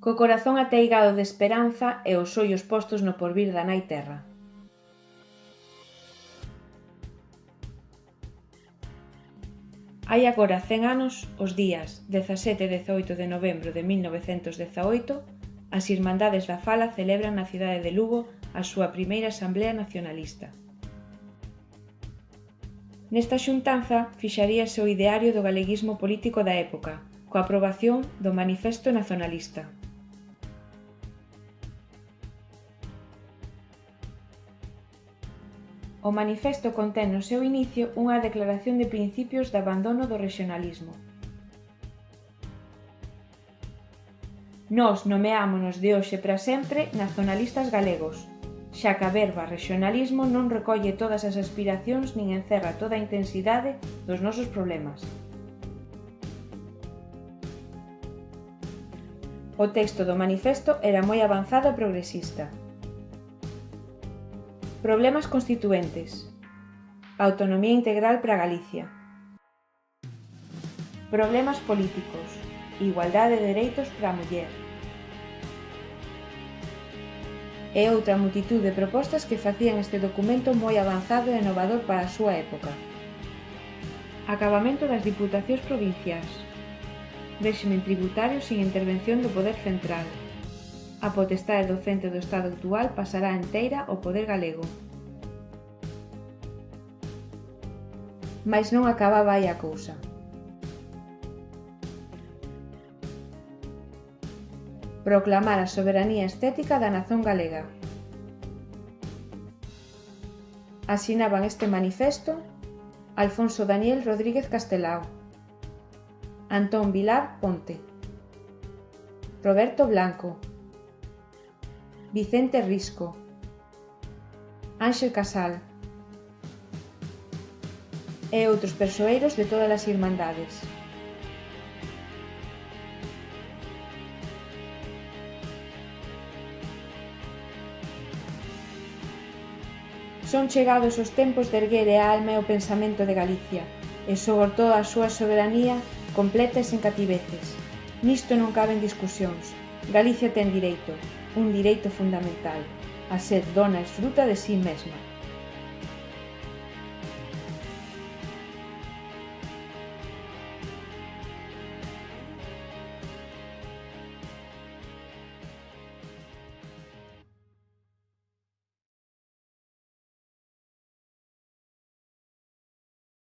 co corazón ateigado de esperanza e os ollos postos no porvir da nai terra. Hai agora 100 anos, os días 17 e 18 de novembro de 1918, as Irmandades da Fala celebran na cidade de Lugo a súa primeira asamblea nacionalista. Nesta xuntanza fixaríase o ideario do galeguismo político da época, coa aprobación do Manifesto Nacionalista. O manifesto contén no seu inicio unha declaración de principios de abandono do rexionalismo. Nós nomeámonos de hoxe para sempre nacionalistas galegos, xa que a verba rexionalismo non recolle todas as aspiracións nin encerra toda a intensidade dos nosos problemas. O texto do manifesto era moi avanzado e progresista. Problemas constituentes. Autonomía integral para Galicia. Problemas políticos. Igualdade de dereitos para a muller. E outra multitud de propostas que facían este documento moi avanzado e innovador para a súa época. Acabamento das diputacións provinciais. Réxime tributario sin intervención do poder central. A potestade docente do Estado actual pasará enteira ao poder galego. Mais non acababa aí a cousa. Proclamar a soberanía estética da nación galega. Asinaban este manifesto Alfonso Daniel Rodríguez Castelao, Antón Vilar Ponte, Roberto Blanco, Vicente Risco, Ángel Casal e outros persoeiros de todas as irmandades. Son chegados os tempos de erguer a alma e o pensamento de Galicia, e sobre toda a súa soberanía completa e sen cativeces. Nisto non caben discusións. Galicia ten direito, un direito fundamental, a ser dona e fruta de si mesma.